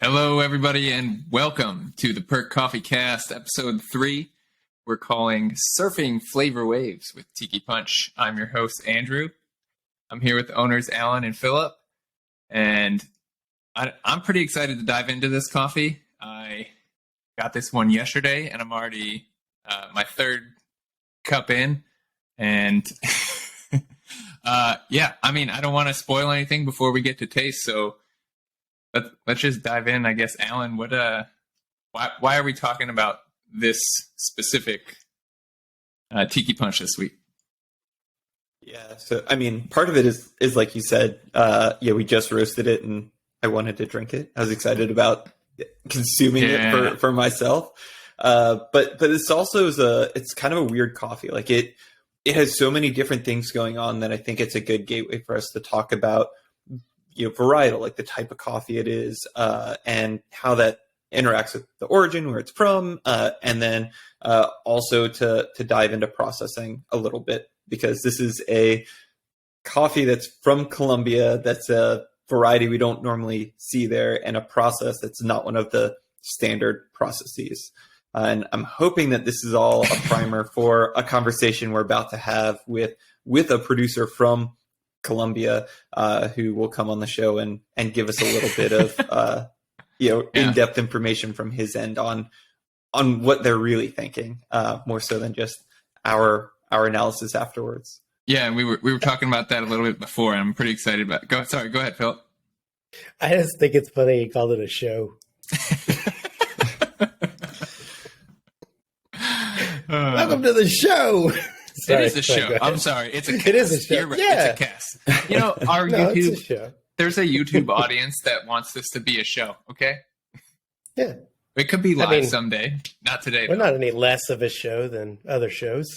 Hello, everybody, and welcome to the Perk Coffee Cast, episode 3. We're calling Surfing Flavor Waves with Tiki Punch. I'm your host, Andrew. I'm here with owners Alan and Philip, and I'm pretty excited to dive into this coffee. I got this one yesterday, and I'm already my third cup in, and I don't want to spoil anything before we get to taste, so let's just dive in, I guess. Alan, why are we talking about this specific Tiki Punch this week? Yeah, so part of it is like you said, we just roasted it and I wanted to drink it. I was excited about consuming it for myself. But it's also it's kind of a weird coffee. Like it has so many different things going on that I think it's a good gateway for us to talk about, varietal, like the type of coffee it is, and how that interacts with the origin, where it's from, and then also to dive into processing a little bit, because this is a coffee that's from Colombia. That's a variety we don't normally see there, and a process that's not one of the standard processes. And I'm hoping that this is all a primer for a conversation we're about to have with a producer from Colombia, who will come on the show and give us a little bit of in-depth information from his end on what they're really thinking, more so than just our analysis afterwards. Yeah, and we were talking about that a little bit before, and I'm pretty excited about it. Go ahead, Phil. I just think it's funny you called it a show. Welcome to the show. Sorry, it is a show. I'm sorry. It's a cast. It is a show. You're right. Yeah. It's a cast. Our YouTube. It's a show. There's a YouTube audience that wants this to be a show. Okay. Yeah. It could be live someday. Not today. We're not any less of a show than other shows.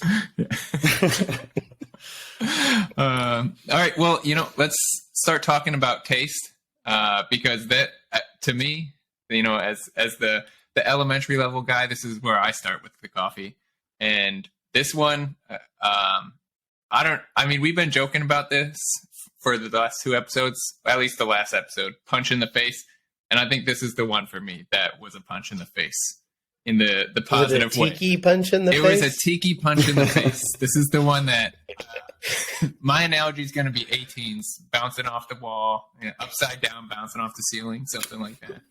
All right. Well, let's start talking about taste, because that, to me, as the elementary level guy, this is where I start with the coffee. And this one, we've been joking about this for the last 2 episodes, at least the last episode, punch in the face. And I think this is the one for me that was a punch in the face in the positive way. Tiki punch in the face? It was a tiki punch in the face. This is the one that my analogy is going to be 18s bouncing off the wall, upside down, bouncing off the ceiling, something like that.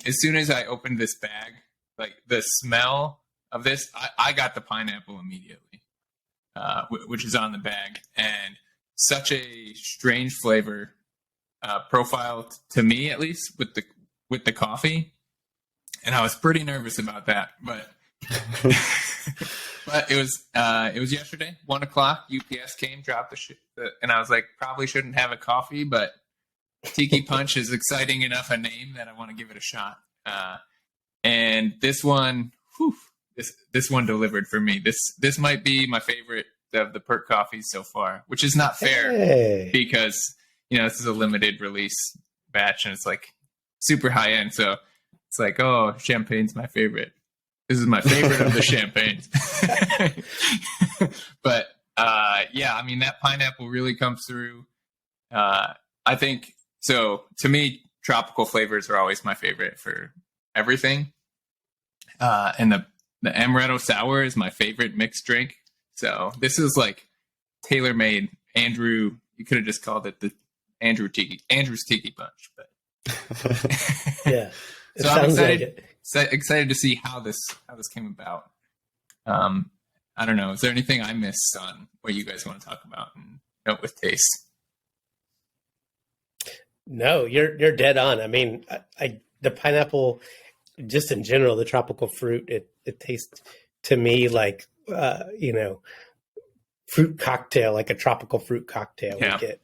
As soon as I opened this bag, like the smell of this, I got the pineapple immediately, which is on the bag, and such a strange flavor profile to me, at least with the coffee, and I was pretty nervous about that, but but it was yesterday, 1:00. UPS came, dropped and I was like, probably shouldn't have a coffee, but Tiki Punch is exciting enough a name that I want to give it a shot. And this one, this one delivered for me. This might be my favorite of the Perk coffees so far, which is not fair because this is a limited release batch and it's like super high end. So it's like, oh, champagne's my favorite. This is my favorite of the champagnes. But that pineapple really comes through. I think so. To me, tropical flavors are always my favorite for everything. And the amaretto sour is my favorite mixed drink. So this is like tailor-made. Andrew, you could have just called it the Andrew's Tiki Punch, but yeah. So I'm excited to see how this came about. I don't know. Is there anything I missed on what you guys want to talk about and note with taste? No, you're dead on. The pineapple, just in general, the tropical fruit, it tastes to me like fruit cocktail, like a tropical fruit cocktail. Yeah. We get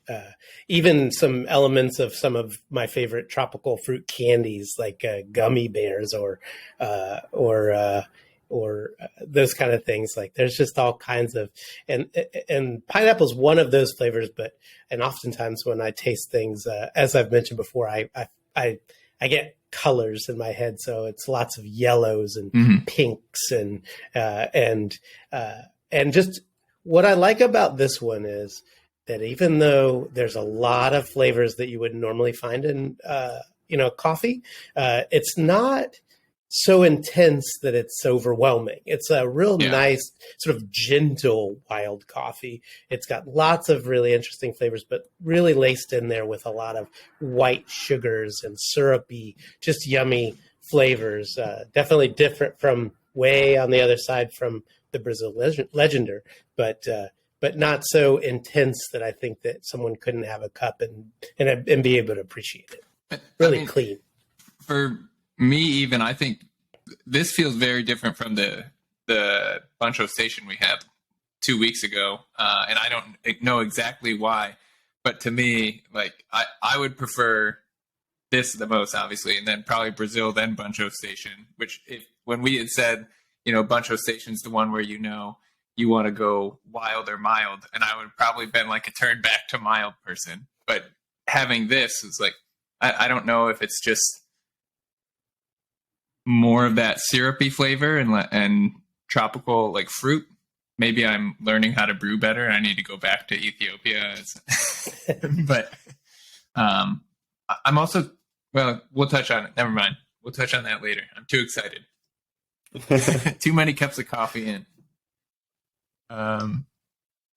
even some elements of some of my favorite tropical fruit candies, like gummy bears or those kind of things. Like there's just all kinds of, and pineapple is one of those flavors. And oftentimes when I taste things, as I've mentioned before, I get colors in my head. So it's lots of yellows and pinks and just what I like about this one is that even though there's a lot of flavors that you would normally find in coffee, it's not so intense that it's overwhelming. It's a real nice sort of gentle wild coffee. It's got lots of really interesting flavors, but really laced in there with a lot of white sugars and syrupy, just yummy flavors. Definitely different from way on the other side from the Brazil Legender, but not so intense that I think that someone couldn't have a cup and be able to appreciate it. Really clean. For me, even, I think this feels very different from the Buncho Station we had 2 weeks ago, and I don't know exactly why, but to me, like I would prefer this the most, obviously, and then probably Brazil, then Buncho Station. Which, when we had said, Buncho Station's the one where you want to go wild or mild, and I would probably been like a turn back to mild person, but having this is like, I don't know if it's just more of that syrupy flavor and tropical like fruit. Maybe I'm learning how to brew better and I need to go back to Ethiopia. But I'm also, well, we'll touch on it. Never mind. We'll touch on that later. I'm too excited. Too many cups of coffee in.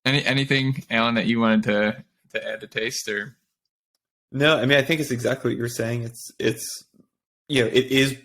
Anything, Alan, that you wanted to add to taste, or? No, I mean, I think it's exactly what you're saying. It's it is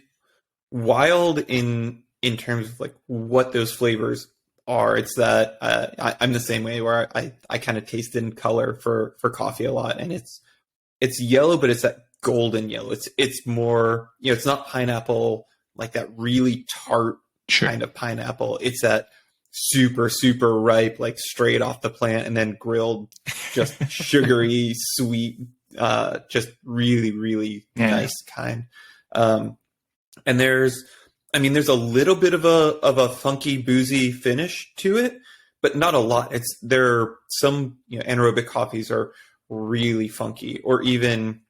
wild in terms of like what those flavors are. It's that I'm the same way, where I kind of taste in color for coffee a lot, and it's yellow, but it's that golden yellow. It's more, it's not pineapple, like that really tart kind of pineapple. It's that super, super ripe, like straight off the plant and then grilled, just sugary, sweet, just really, really nice kind. And there's a little bit of a funky, boozy finish to it, but not a lot. There are some, anaerobic coffees are really funky, or even,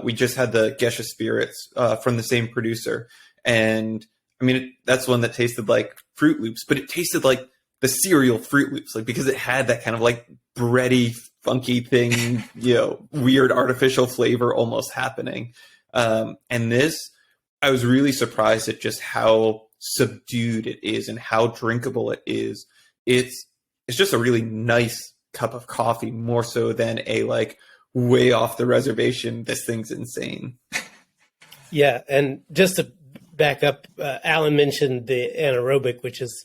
we just had the Gesha Spirits, from the same producer. And I mean, that's one that tasted like Fruit Loops, but it tasted like the cereal Fruit Loops, like, because it had that kind of like bready, funky thing, weird artificial flavor almost happening. And this, I was really surprised at just how subdued it is and how drinkable it is. It's just a really nice cup of coffee, more so than a like way off the reservation, this thing's insane. Yeah, and just to back up, Alan mentioned the anaerobic, which is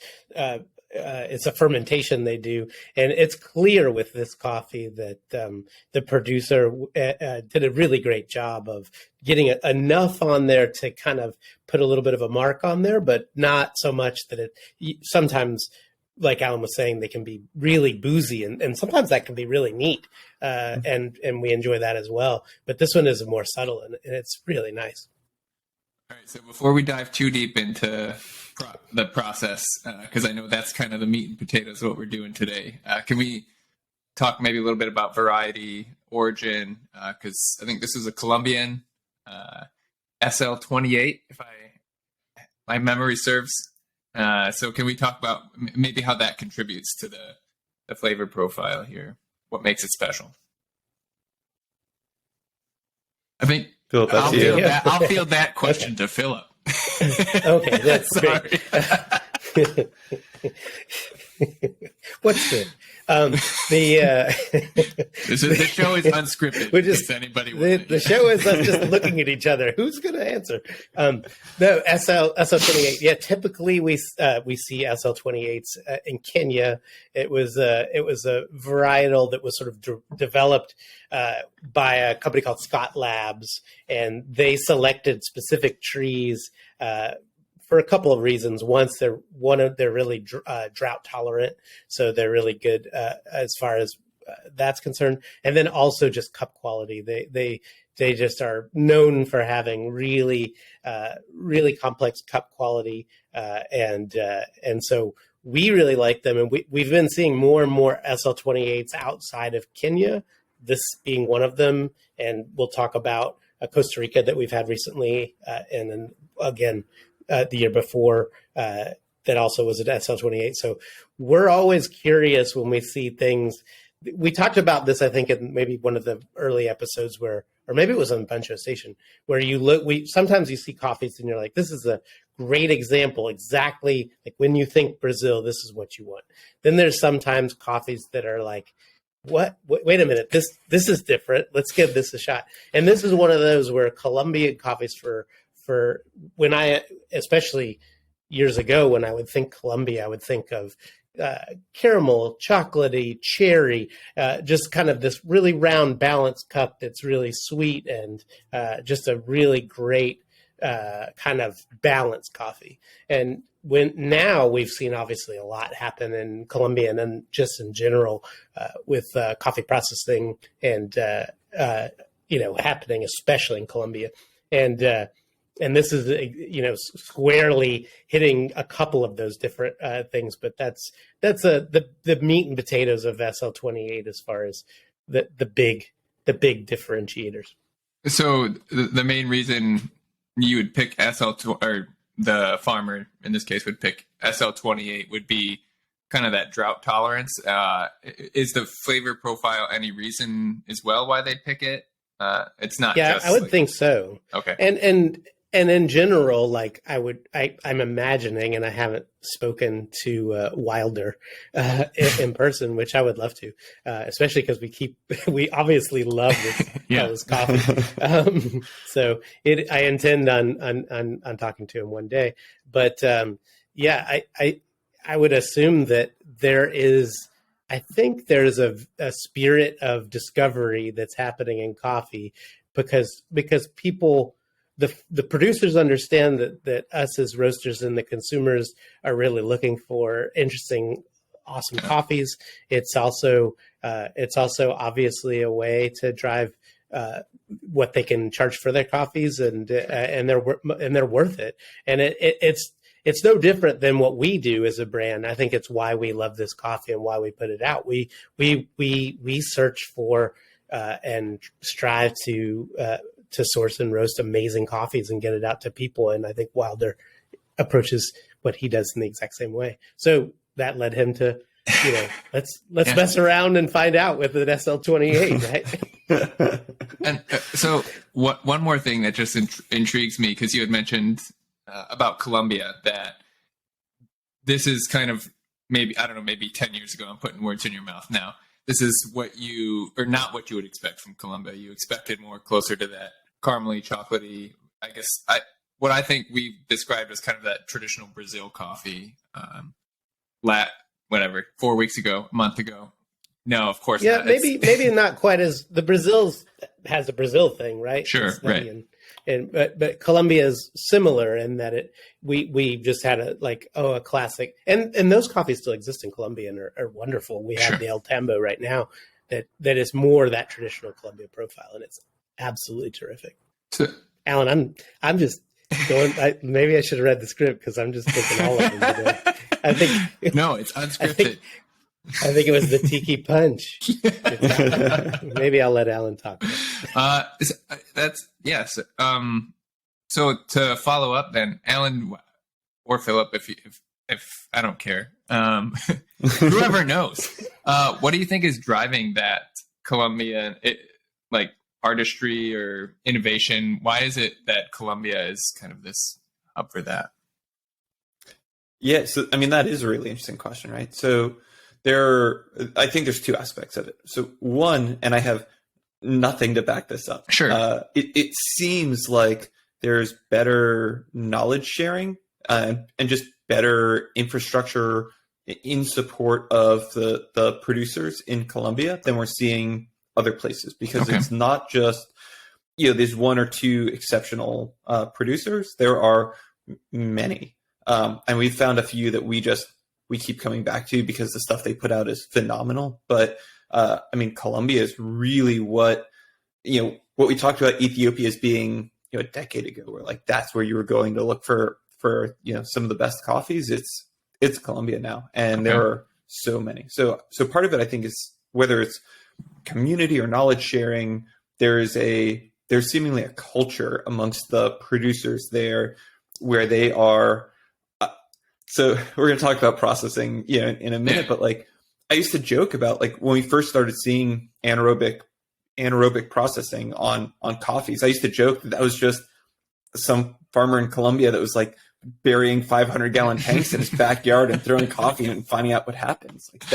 it's a fermentation they do, and it's clear with this coffee that the producer did a really great job of getting enough on there to kind of put a little bit of a mark on there, but not so much that it sometimes, like Alan was saying, they can be really boozy, and sometimes that can be really neat, and we enjoy that as well. But this one is more subtle, and it's really nice. All right, so before we dive too deep into the process, because I know that's kind of the meat and potatoes of what we're doing today, can we talk maybe a little bit about variety, origin? Because I think this is a Colombian SL28, if my memory serves. So can we talk about maybe how that contributes to the flavor profile here? What makes it special? I think Philip, I'll field that question to Philip. Okay, that's great. What's good? The show is unscripted. The show is us just looking at each other. Who's going to answer? No, SL28. Yeah, typically we see SL28s in Kenya. It was a varietal that was sort of developed by a company called Scott Labs, and they selected specific trees for a couple of reasons. They're really drought tolerant, so they're really good as far as that's concerned. And then also just cup quality. They just are known for having really really complex cup quality, and so we really like them. And we've been seeing more and more SL28s outside of Kenya, this being one of them. And we'll talk about Costa Rica that we've had recently, and then again the year before that also was an SL28. So we're always curious when we see things we talked about this, I think, in maybe one of the early episodes where, or maybe it was on Buncho Station, where sometimes you see coffees and you're like, this is a great example, exactly like when you think Brazil, this is what you want. Then there's sometimes coffees that are like, what? Wait a minute, this is different. Let's give this a shot. And this is one of those where Colombian coffees for when I, especially years ago, when I would think Colombia, I would think of caramel, chocolatey, cherry, just kind of this really round, balanced cup that's really sweet and just a really great kind of balanced coffee. And now we've seen obviously a lot happen in Colombia and then just in general with coffee processing and happening especially in Colombia. And this is, squarely hitting a couple of those different things, but that's the meat and potatoes of SL28 as far as the big differentiators. So the main reason you would pick or the farmer in this case would pick SL28 would be kind of that drought tolerance. Is the flavor profile any reason as well why they'd pick it? It's not. Yeah, just I would think so. Okay. And in general, like I'm imagining, and I haven't spoken to Wilder in person, which I would love to, especially because we obviously love this coffee. So I intend on talking to him one day. But I would assume that I think there's a spirit of discovery that's happening in coffee because people. The producers understand that us as roasters and the consumers are really looking for interesting, awesome coffees. It's also obviously a way to drive what they can charge for their coffees, and they're worth it. And it's no different than what we do as a brand. I think it's why we love this coffee and why we put it out. We search for and strive to source and roast amazing coffees and get it out to people. And I think Wilder approaches what he does in the exact same way. So that led him to, let's mess around and find out with an SL28, right? And so one more thing that just intrigues me, because you had mentioned about Colombia, that this is kind of maybe 10 years ago, I'm putting words in your mouth now. This is not what you would expect from Colombia. You expected more closer to that caramely, chocolatey, I guess, what I think we described as kind of that traditional Brazil coffee, 4 weeks ago, a month ago. No, of course not. Maybe not quite as the Brazil's has a Brazil thing, right? Sure, right. But Colombia is similar in that we just had a classic, and those coffees still exist in Colombia and are wonderful. We have the El Tambo right now that is more that traditional Colombia profile, and it's absolutely terrific. So, Alan, I'm just going. Maybe I should have read the script because I'm just picking all of them today. I think no, it's unscripted. I think it was the Tiki Punch. Maybe I'll let Alan talk. That's yes. So to follow up, then Alan or Philip, if I don't care, whoever knows, what do you think is driving that Colombian artistry or innovation? Why is it that Colombia is kind of this hub for that? Yeah, so I mean that is a really interesting question, right? So I think there's two aspects of it. So one, and I have nothing to back this up. Sure. It seems like there's better knowledge sharing and just better infrastructure in support of the producers in Colombia than we're seeing other places, because it's not just, there's one or two exceptional producers. There are many. And we've found a few that we keep coming back to because the stuff they put out is phenomenal. But I mean, Colombia is really what we talked about Ethiopia as being, a decade ago, where that's where you were going to look for some of the best coffees. It's Colombia now, and there are so many. So part of it, I think, is whether it's community or knowledge sharing. There's seemingly a culture amongst the producers there where they are. So we're going to talk about processing, in a minute, but I used to joke about like when we first started seeing anaerobic processing on coffees. I used to joke that was just some farmer in Colombia that was like burying 500-gallon tanks in his backyard and throwing coffee in and finding out what happens. Like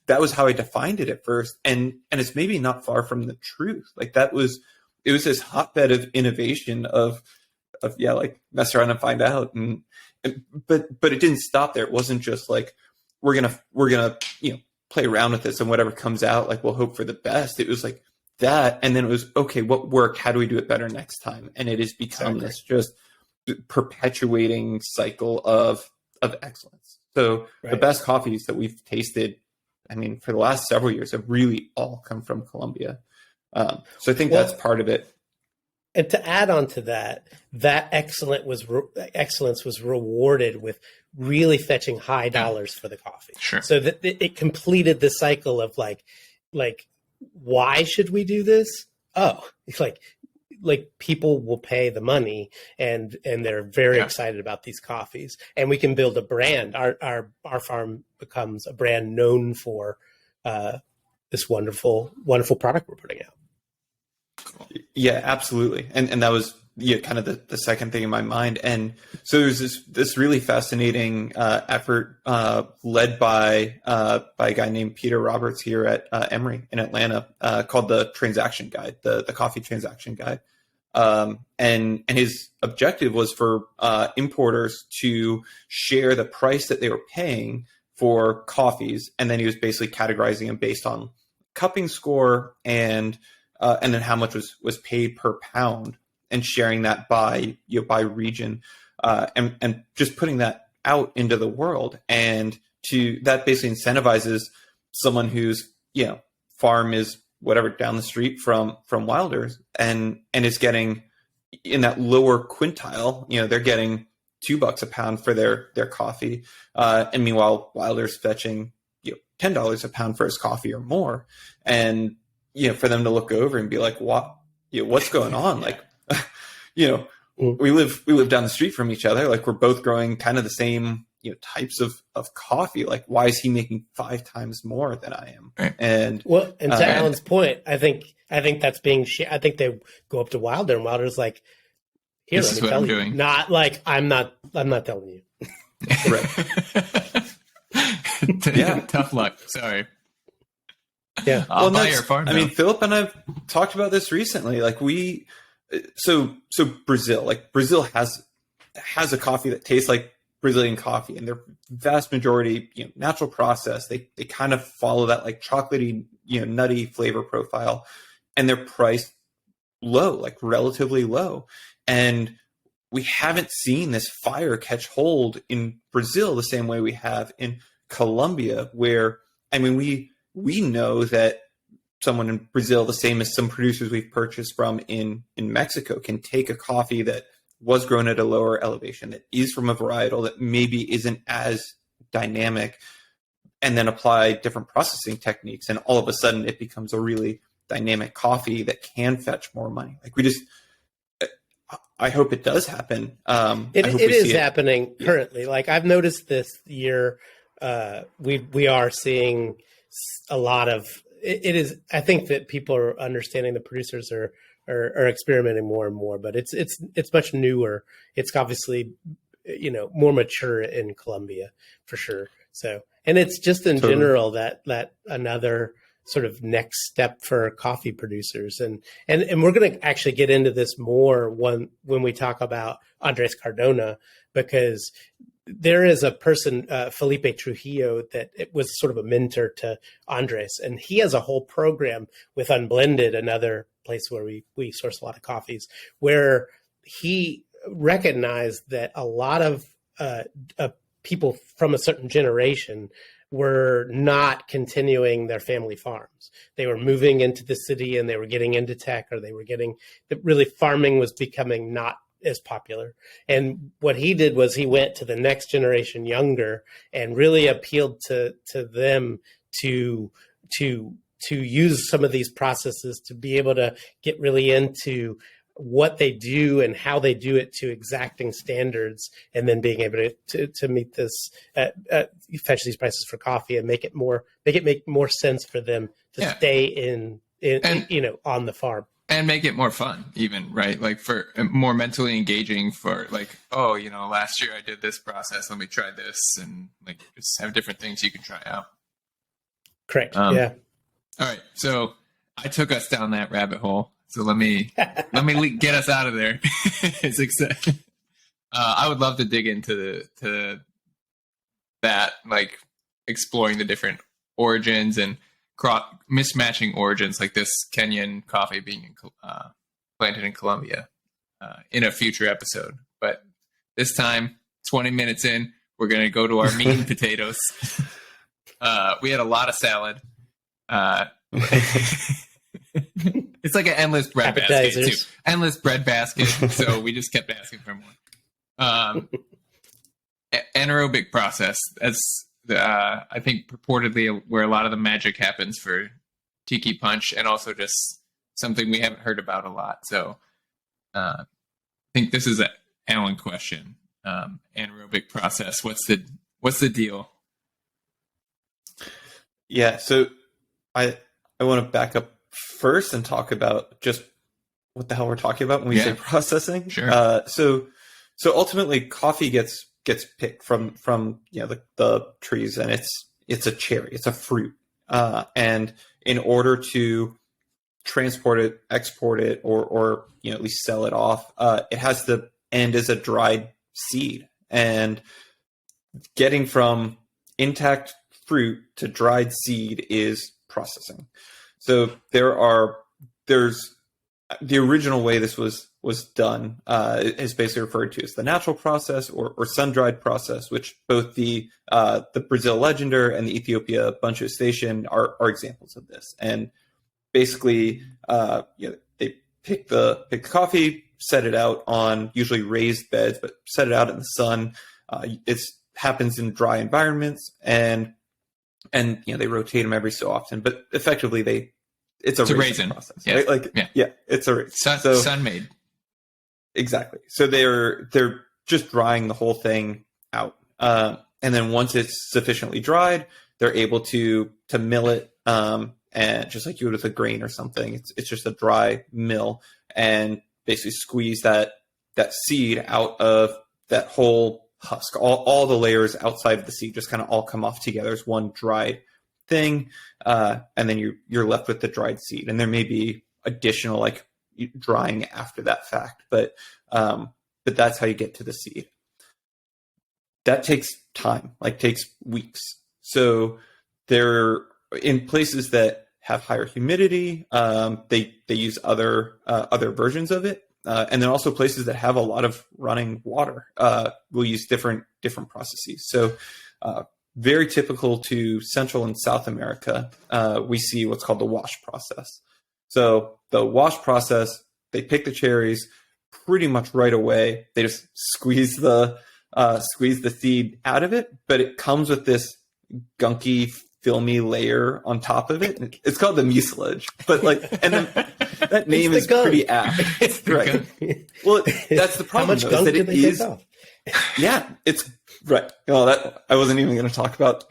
that was how I defined it at first, and it's maybe not far from the truth. Like it was this hotbed of innovation of like mess around and find out, but it didn't stop there. It wasn't just like we're gonna play around with this and whatever comes out, like we'll hope for the best. It was like that, and then it was okay, what worked? How do we do it better next time? And it has become this just perpetuating cycle of excellence. So the best coffees that we've tasted, I mean, for the last several years, have really all come from Colombia. So I think that's part of it. And to add on to that excellence was rewarded with really fetching high dollars for the coffee. Sure. So that it completed the cycle of like, why should we do this? Oh, it's like people will pay the money and they're very excited about these coffees, and we can build a brand. Our farm becomes a brand known for this wonderful product we're putting out. Yeah, absolutely. And that was kind of the second thing in my mind. And so there's this really fascinating effort led by a guy named Peter Roberts here at Emory in Atlanta called the Transaction Guide, the Coffee Transaction Guide. And his objective was for importers to share the price that they were paying for coffees, and then he was basically categorizing them based on cupping score and then how much was paid per pound, and sharing that by region, and just putting that out into the world. And that basically incentivizes someone whose farm is whatever down the street from Wilder's and is getting in that lower quintile. They're getting $2 a pound for their coffee, and meanwhile Wilder's fetching $10 a pound for his coffee or more. And for them to look over and be like, what, what's going on? Like, we live down the street from each other. Like, we're both growing kind of the same, types of coffee. Like, why is he making 5 times more than I am? Right. And to Alan's point, I think that's being I think they go up to Wilder, and Wilder's like, here, this is what I'm doing. Not like, I'm not telling you. Right. Yeah. Tough luck. Sorry. Yeah. I'll buy your farm. I mean, Philip and I've talked about this recently. Like so Brazil has a coffee that tastes like Brazilian coffee, and their vast majority, natural process. They kind of follow that like chocolatey, nutty flavor profile, and they're priced low, like relatively low. And we haven't seen this fire catch hold in Brazil the same way we have in Colombia, where, I mean, we know that someone in Brazil, the same as some producers we've purchased from in Mexico, can take a coffee that was grown at a lower elevation, that is from a varietal that maybe isn't as dynamic, and then apply different processing techniques. And all of a sudden it becomes a really dynamic coffee that can fetch more money. Like, I hope it does happen. It is happening currently. Like, I've noticed this year, we are seeing a lot of it is. I think that people are understanding, the producers are experimenting more and more, but it's much newer. It's obviously, more mature in Colombia for sure. So, and it's just in general that another sort of next step for coffee producers. And we're going to actually get into this more when we talk about Andres Cardona, because there is a person, Felipe Trujillo, that it was sort of a mentor to Andres, and he has a whole program with Unblended, another place where we source a lot of coffees, where he recognized that a lot of people from a certain generation were not continuing their family farms. They were moving into the city, and they were getting into tech, or they were really farming was becoming not as popular. And what he did was he went to the next generation younger and really appealed to them to use some of these processes to be able to get really into what they do and how they do it to exacting standards, and then being able to meet this, fetch these prices for coffee and make more sense for them to stay in on the farm. And make it more fun, even, right? Like for more mentally engaging for like, oh, last year I did this process. Let me try this, and like just have different things you can try out. Correct. Yeah. All right. So I took us down that rabbit hole. So let me get us out of there. I would love to dig into that, like exploring the different origins and mismatching origins, like this Kenyan coffee being planted in Colombia, in a future episode. But this time, 20 minutes in, we're going to go to our meat and potatoes. We had a lot of salad. It's like an endless bread basket too. Endless bread basket. So we just kept asking for more. Anaerobic process. That's I think purportedly where a lot of the magic happens for Tiki Punch, and also just something we haven't heard about a lot. So I think this is an Alan question. Anaerobic process. What's the deal? Yeah, so I want to back up first and talk about just what the hell we're talking about when we say processing. Sure. So ultimately, coffee gets picked from the trees, and it's a cherry, it's a fruit, and in order to transport it, export it, or at least sell it off, it has to end as a dried seed, and getting from intact fruit to dried seed is processing. So there's the original way this was done is basically referred to as the natural process or sun-dried process, which both the Brazil Legender and the Ethiopia Buncho Station are examples of this. And basically, they pick the coffee, set it out on usually raised beds, but set it out in the sun. It happens in dry environments, and they rotate them every so often. But effectively, it's a raisin process, right? It's a raisin. Sun made. Exactly. So they're just drying the whole thing out, and then once it's sufficiently dried, they're able to mill it, and just like you would with a grain or something. It's just a dry mill, and basically squeeze that seed out of that whole husk. All the layers outside of the seed just kind of all come off together as one dried thing, and then you're left with the dried seed. And there may be additional like drying after that fact, but that's how you get to the seed. That takes time, takes weeks. So they're in places that have higher humidity. They use other versions of it, and then also places that have a lot of running water will use different processes. So very typical to Central and South America, we see what's called the wash process. So the wash process, they pick the cherries pretty much right away. They just squeeze the seed out of it, but it comes with this gunky, filmy layer on top of it. It's called the mucilage, but that name is pretty apt. Right. Well, that's the problem. How much gunk did they take off? Yeah, it's right. Well, that I wasn't even going to talk about.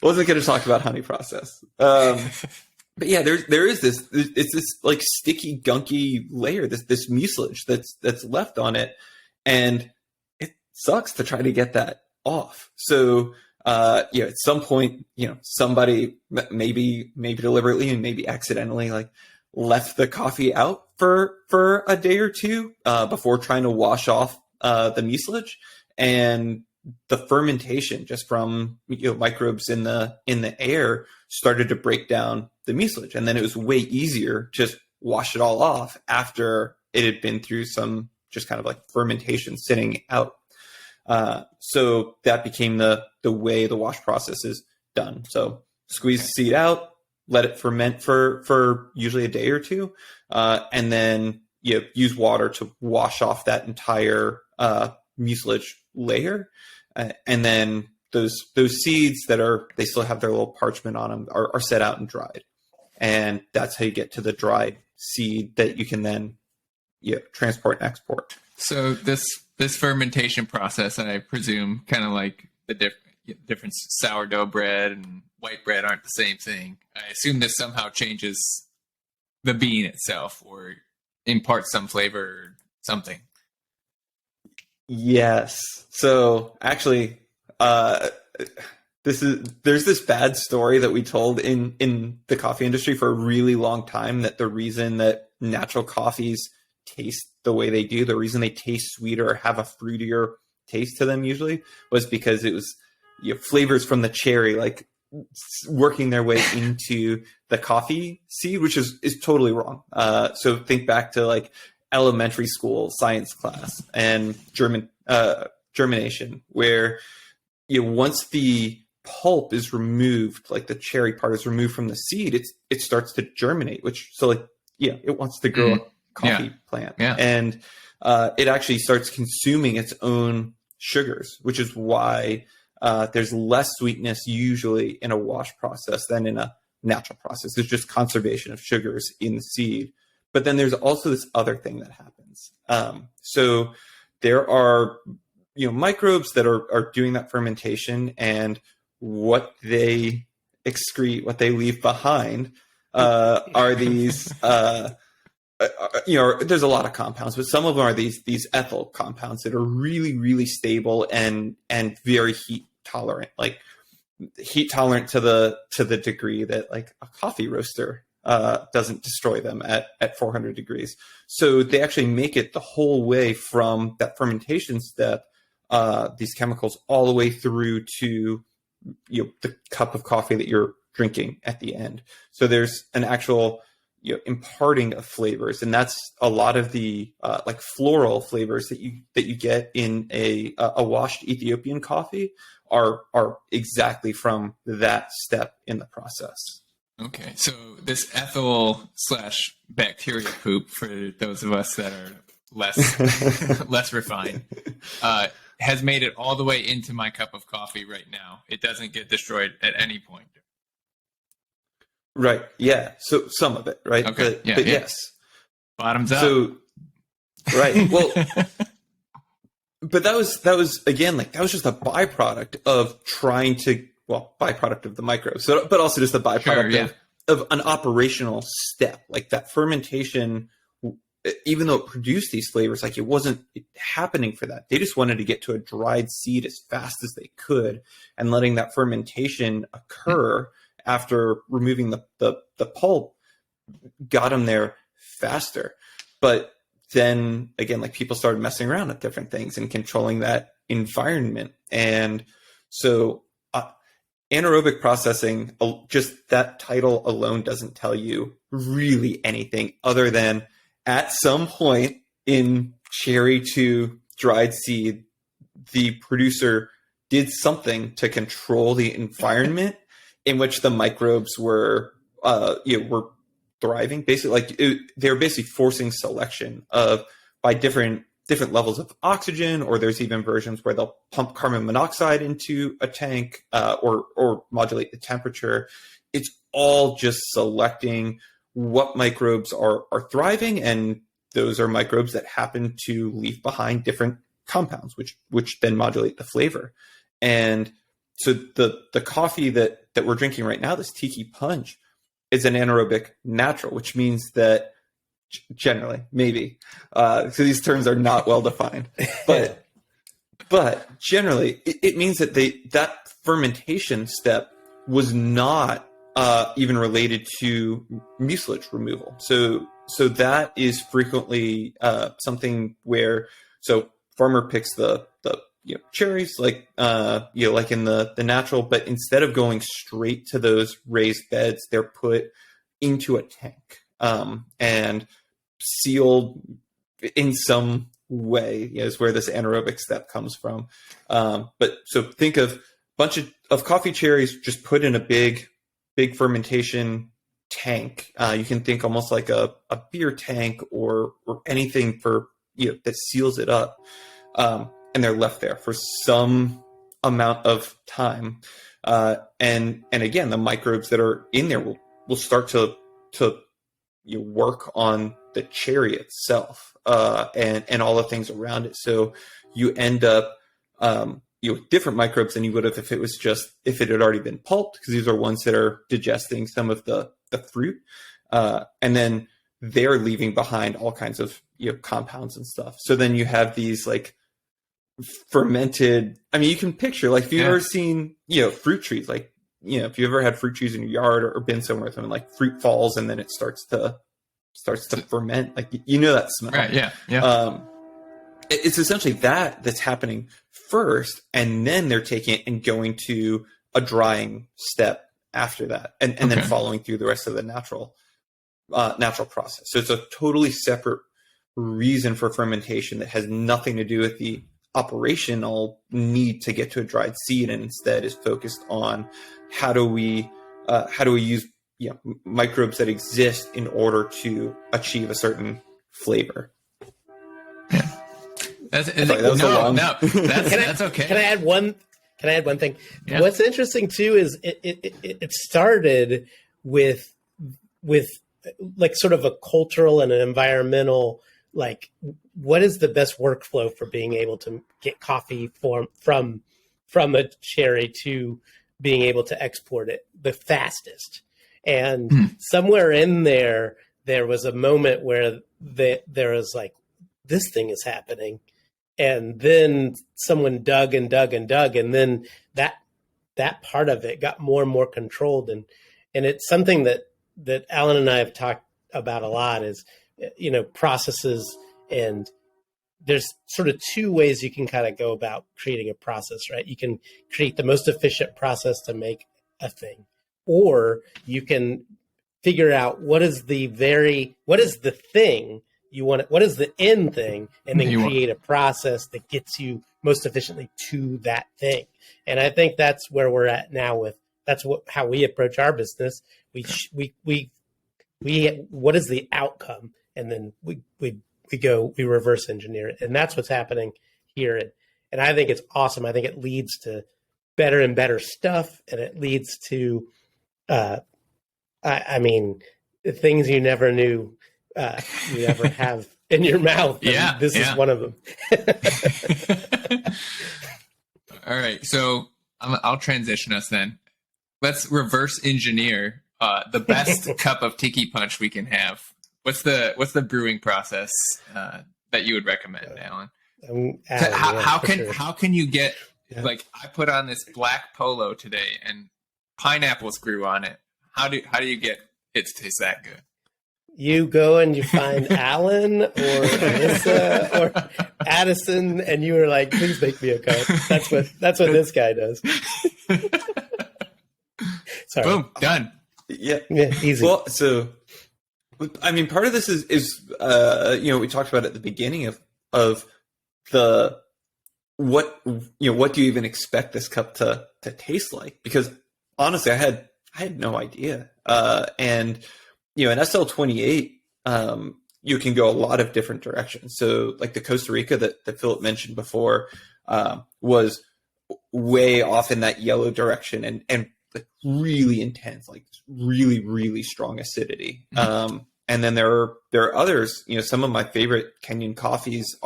Honey process. But yeah, there is this. It's this like sticky, gunky layer. This mucilage that's left on it, and it sucks to try to get that off. So at some point, somebody maybe deliberately and maybe accidentally left the coffee out for a day or two before trying to wash off the mucilage, and the fermentation just from microbes in the air started to break down the mucilage, and then it was way easier to just wash it all off after it had been through some just kind of like fermentation sitting out. So that became the way the wash process is done. So squeeze the seed out, let it ferment for usually a day or two, and then use water to wash off that entire mucilage layer, and then those seeds they still have their little parchment on them are set out and dried, and that's how you get to the dried seed that you can then transport and export. So this fermentation process, I presume, kind of like the different sourdough bread and white bread aren't the same thing. I assume this somehow changes the bean itself or imparts some flavor or something. Yes. So actually, there's this bad story that we told in the coffee industry for a really long time, that the reason that natural coffees taste the way they do, the reason they taste sweeter or have a fruitier taste to them usually, was because it was flavors from the cherry like working their way into the coffee seed, which is totally wrong. So think back to like elementary school science class and germination, where once the pulp is removed, like the cherry part is removed from the seed, it starts to germinate, it wants to grow a coffee plant. Yeah. And it actually starts consuming its own sugars, which is why there's less sweetness usually in a wash process than in a natural process. There's just conservation of sugars in the seed. But then there's also this other thing that happens. So there are microbes that are doing that fermentation, and what they excrete, what they leave behind, are these. There's a lot of compounds, but some of them are these ethyl compounds that are really, really stable and very heat tolerant, like heat tolerant to the degree that like a coffee roaster doesn't destroy them at 400 degrees. So they actually make it the whole way from that fermentation step, these chemicals, all the way through to the cup of coffee that you're drinking at the end. So there's an actual imparting of flavors, and that's a lot of the like floral flavors that you get in a washed Ethiopian coffee are exactly from that step in the process. Okay, so this ethyl / bacteria poop, for those of us that are less refined, has made it all the way into my cup of coffee right now. It doesn't get destroyed at any point. Right. Yeah. So some of it, right? Okay. But yes. Bottoms up. So, right. Well, but that was again, like that was just a byproduct of byproduct of the microbes. So, but also just a byproduct of an operational step, like that fermentation. Even though it produced these flavors, like it wasn't happening for that. They just wanted to get to a dried seed as fast as they could, and letting that fermentation occur after removing the pulp got them there faster. But then again, like people started messing around with different things and controlling that environment. And so anaerobic processing, just that title alone doesn't tell you really anything other than at some point in cherry to dried seed, the producer did something to control the environment in which the microbes were thriving. Basically, they're basically forcing selection by different levels of oxygen, or there's even versions where they'll pump carbon monoxide into a tank or modulate the temperature. It's all just selecting what microbes are thriving, and those are microbes that happen to leave behind different compounds, which then modulate the flavor. And so the coffee that we're drinking right now, this Tiki Punch, is an anaerobic natural, which means that generally, maybe, so these terms are not well defined, but generally it means that that fermentation step was not even related to mucilage removal. So that is frequently something where farmer picks the cherries like in the natural, but instead of going straight to those raised beds, they're put into a tank and sealed in some way is where this anaerobic step comes from. But so think of a bunch of coffee cherries just put in a big fermentation tank. You can think almost like a beer tank or anything for that seals it up, and they're left there for some amount of time. And again, the microbes that are in there will start to you work on the cherry itself, and all the things around it. So you end up, different microbes than you would have if it had already been pulped, because these are ones that are digesting some of the fruit, and then they're leaving behind all kinds of compounds and stuff. So then you have these like fermented. I mean, you can picture, like, if you've ever seen fruit trees, like if you ever had fruit trees in your yard, or been somewhere with them, and like fruit falls and then it starts to ferment, like that smell, right? Yeah. It's essentially that's happening first, and then they're taking it and going to a drying step after that, and then following through the rest of the natural process. So it's a totally separate reason for fermentation that has nothing to do with the operational need to get to a dried seed, and instead is focused on how do we use microbes that exist in order to achieve a certain flavor. That's okay. Can I add one thing? Yeah. What's interesting too is it started with like sort of a cultural and an environmental, like, what is the best workflow for being able to get coffee from a cherry to being able to export it the fastest. And somewhere in there was a moment where there was like, this thing is happening. And then someone dug and dug and dug. And then that part of it got more and more controlled. And it's something that Alan and I have talked about a lot is, processes. And there's sort of two ways you can kind of go about creating a process, right? You can create the most efficient process to make a thing, or you can figure out what is the thing you want, what is the end thing, and then create a process that gets you most efficiently to that thing. And I think that's where we're at now how we approach our business. We what is the outcome? And then we reverse engineer it. And that's what's happening here. And I think it's awesome. I think it leads to better and better stuff. And it leads to, things you never knew you ever have in your mouth. Yeah. This is one of them. All right. So I'll transition us then. Let's reverse engineer the best cup of Tiki Punch we can have. What's the brewing process that you would recommend, Alan? How can you get, like, I put on this black polo today and pineapples grew on it. How do you get it to taste that good? You go and you find Alan or Alyssa or Addison, and you were like, "Please make me a cup." That's what this guy does. Sorry. Boom, done. Yeah, easy. Well, so I mean, part of this is we talked about at the beginning of the what do you even expect this cup to taste like? Because honestly, I had no idea, and in SL28, you can go a lot of different directions. So like the Costa Rica that Philip mentioned before was way off in that yellow direction and like really intense, like really, really strong acidity. And then there are others, some of my favorite Kenyan coffees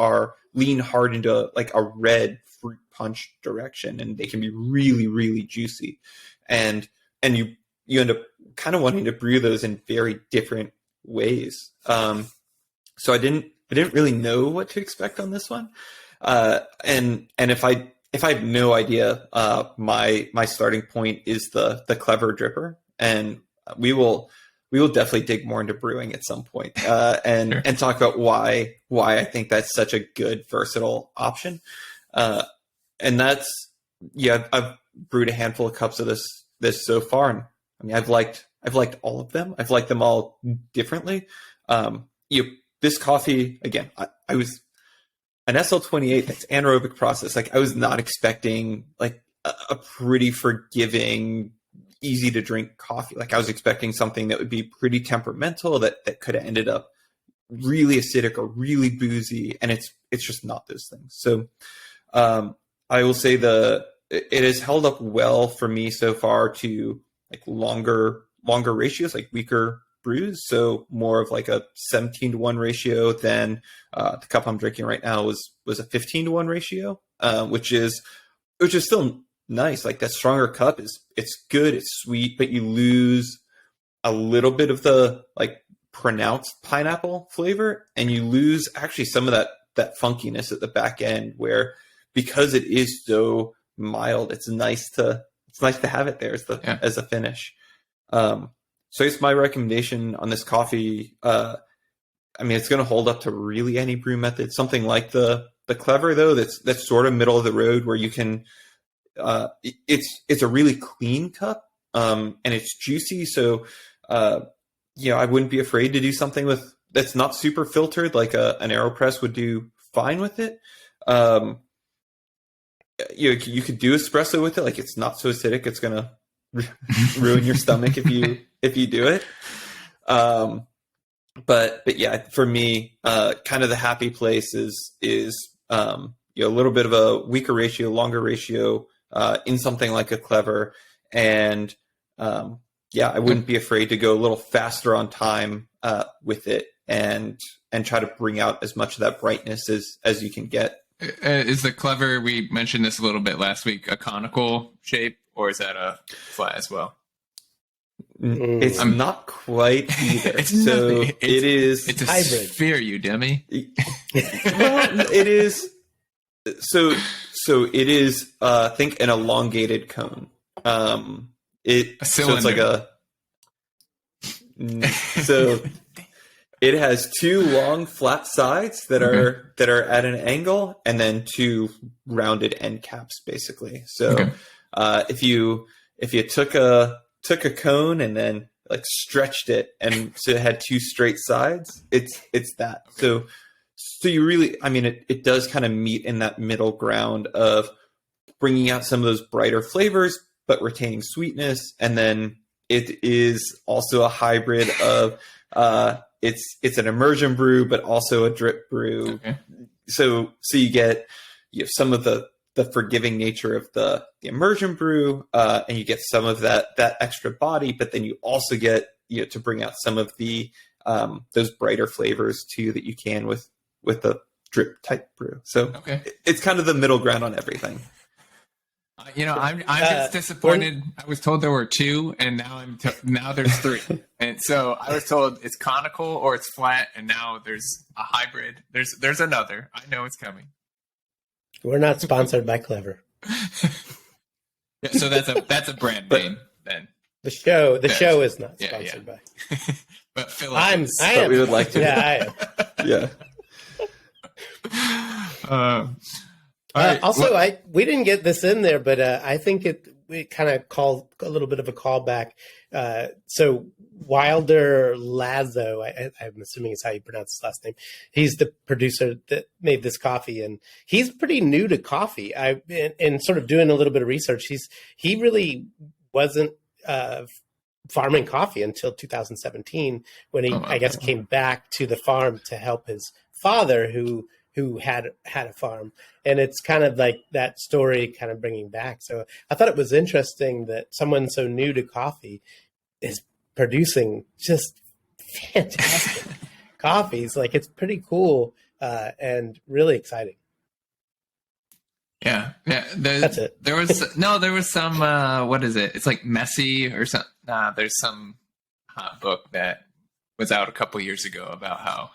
lean hard into like a red fruit punch direction, and they can be really, really juicy. And you end up kind of wanting to brew those in very different ways. So I didn't really know what to expect on this one. And if I have no idea, my starting point is the clever dripper, and we will definitely dig more into brewing at some point, and talk about why I think that's such a good versatile option. And that's, I've brewed a handful of cups of this so far, and I mean, I've liked all of them. I've liked them all differently. This coffee, again, I was an SL28 that's anaerobic process. Like, I was not expecting like a pretty forgiving, easy to drink coffee. Like, I was expecting something that would be pretty temperamental, that could have ended up really acidic or really boozy, and it's just not those things. So I will say it has held up well for me so far to like longer ratios, like weaker brews, so more of like a 17-to-1 ratio than the cup I'm drinking right now was a 15-to-1 ratio, which is still nice. Like that stronger cup it's good, it's sweet, but you lose a little bit of the like pronounced pineapple flavor, and you lose actually some of that funkiness at the back end, where because it is so mild, it's nice to have it there as a finish. So I guess my recommendation on this coffee, I mean, it's going to hold up to really any brew method. Something like the Clever, though, that's sort of middle of the road, where you can. It's a really clean cup, and it's juicy. So, I wouldn't be afraid to do something that's not super filtered, like an AeroPress would do fine with it. You could do espresso with it. Like, it's not so acidic, it's going to ruin your stomach if you do it. But yeah, for me, kind of the happy place is a little bit of a weaker ratio, longer ratio, in something like a Clever. And I wouldn't be afraid to go a little faster on time with it and try to bring out as much of that brightness as you can get. Is the Clever, we mentioned this a little bit last week, a conical shape, or is that a flat as well? It's not quite either. It's It's a hybrid sphere, you dummy. Well, it is. So it is. Think an elongated cone. So it's like so it has two long flat sides that are at an angle, and then two rounded end caps, basically. So if you took a cone and then like stretched it, and so it had two straight sides, it's that. So you really, I mean, it does kind of meet in that middle ground of bringing out some of those brighter flavors, but retaining sweetness. And then it is also a hybrid of, it's an immersion brew, but also a drip brew. Okay. So you get some of the forgiving nature of the immersion brew, and you get some of that extra body, but then you also get to bring out some of the those brighter flavors too that you can with the drip type brew. So it's kind of the middle ground on everything. I'm just disappointed. I was told there were two, and now there's three. And so I was told it's conical or it's flat, and now there's a hybrid. There's another. I know it's coming. We're not sponsored by Clever. Yeah, so that's a brand name then. The show is not sponsored by. But Phil, I am. We would like to. Yeah, I am. Yeah. Also, we didn't get this in there, but I think we kind of call a little bit of a callback. So Wilder Lazo, I'm assuming is how you pronounce his last name. He's the producer that made this coffee, and he's pretty new to coffee. And sort of doing a little bit of research, he really wasn't farming coffee until 2017, when he I guess came back to the farm to help his father who had a farm. And it's kind of like that story kind of bringing back. So I thought it was interesting that someone so new to coffee is producing just fantastic coffees. Like, it's pretty cool and really exciting. Yeah. That's it. There was some, what is it? It's like Messy or something. There's some hot book that was out a couple years ago about how,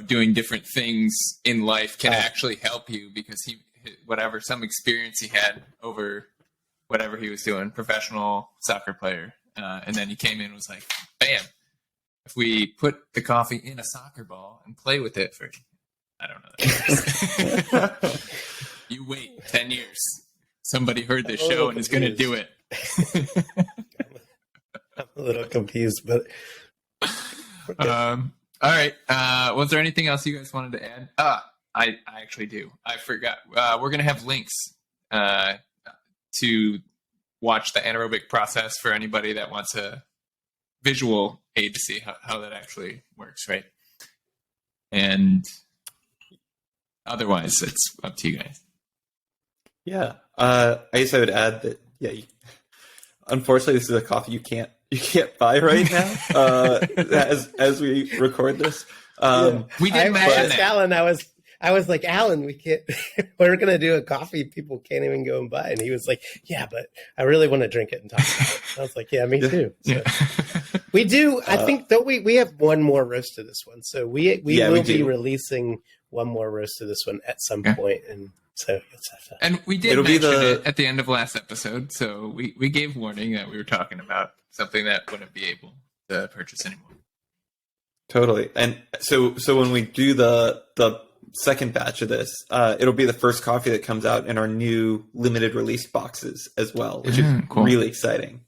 doing different things in life can actually help you, because some experience he had over whatever he was doing, professional soccer player. And then he came in and was like, bam, if we put the coffee in a soccer ball and play with it for, I don't know. You wait 10 years. Somebody heard this show and is going to do it. I'm a little confused, but. All right. Was there anything else you guys wanted to add? I actually do. I forgot. We're going to have links to watch the anaerobic process for anybody that wants a visual aid to see how that actually works, right? And otherwise, it's up to you guys. Yeah. I guess I would add that, unfortunately, this is a coffee you can't you can't buy right now as we record this. We did I mention asked that. Alan. I was like, Alan, we can't. We're gonna do a coffee people can't even go and buy, and he was like, yeah, but I really want to drink it and talk about it. I was like, yeah, me too. So. Yeah. We do. I think don't we? We have one more roast to this one, so we will be releasing one more roast to this one at some point, and so let's have that. And we did mention it at the end of last episode, so we gave warning that we were talking about something that wouldn't be able to purchase anymore. Totally. And so when we do the second batch of this, it'll be the first coffee that comes out in our new limited release boxes as well, which is cool. Really exciting.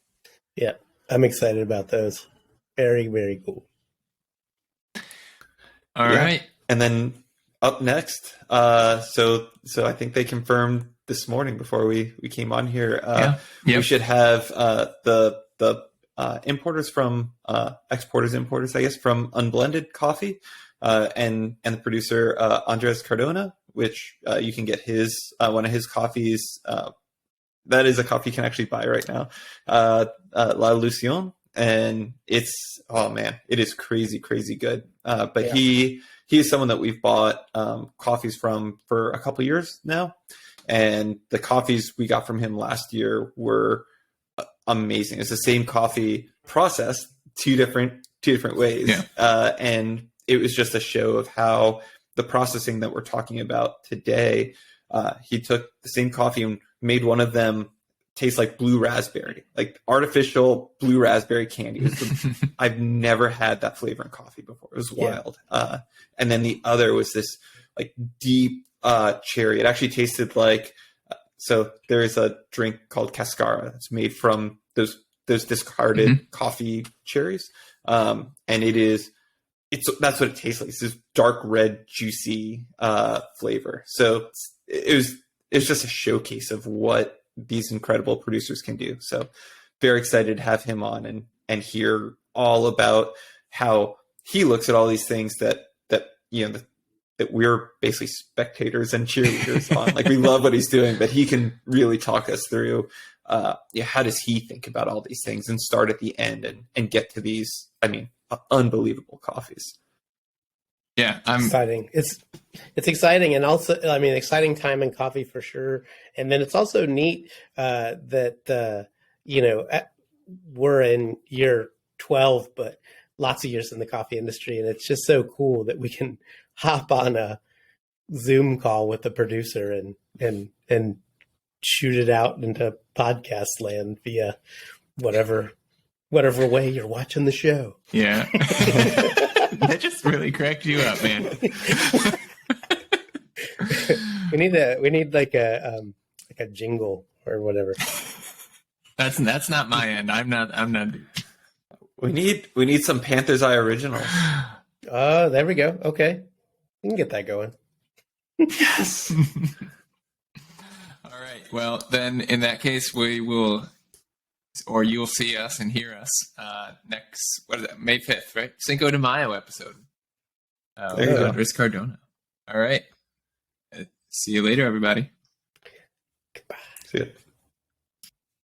Yeah, I'm excited about those. Very, very cool. All right. And then up next, so I think they confirmed this morning before we came on here, we should have the importers from importers, I guess, from Unblended Coffee, and the producer Andres Cardona, which you can get his one of his coffees. That is a coffee you can actually buy right now, La Lucion, and it's it is crazy good. But he is someone that we've bought coffees from for a couple years now, and the coffees we got from him last year were amazing. It's the same coffee processed two different ways, and it was just a show of how the processing that we're talking about today. He took the same coffee and made one of them taste like blue raspberry, like artificial blue raspberry candy. I've never had that flavor in coffee before. It was wild. And then the other was this like deep cherry. It actually tasted like. So there is a drink called Cascara that's made from those discarded coffee cherries, and that's what it tastes like. It's this dark red, juicy flavor. So it's just a showcase of what these incredible producers can do. So very excited to have him on and hear all about how he looks at all these things that we're basically spectators and cheerleaders on. Like, we love what he's doing, but he can really talk us through how does he think about all these things and start at the end and get to these, unbelievable coffees. Yeah, exciting. It's exciting, and also, exciting time in coffee for sure. And then it's also neat that we're in year 12, but lots of years in the coffee industry, and it's just so cool that we can hop on a Zoom call with the producer and shoot it out into podcast land via whatever way you're watching the show. Yeah. That just really cracked you up, man. we need like a jingle or whatever. That's not my end. I'm not. We need some Panther's Eye originals. Oh, there we go. Okay, we can get that going. Yes. All right. Well, then in that case, we will, or you'll see us and hear us next. What is that? May 5th, right? Cinco de Mayo episode. With Andres Cardona. All right. See you later, everybody. Goodbye. See ya.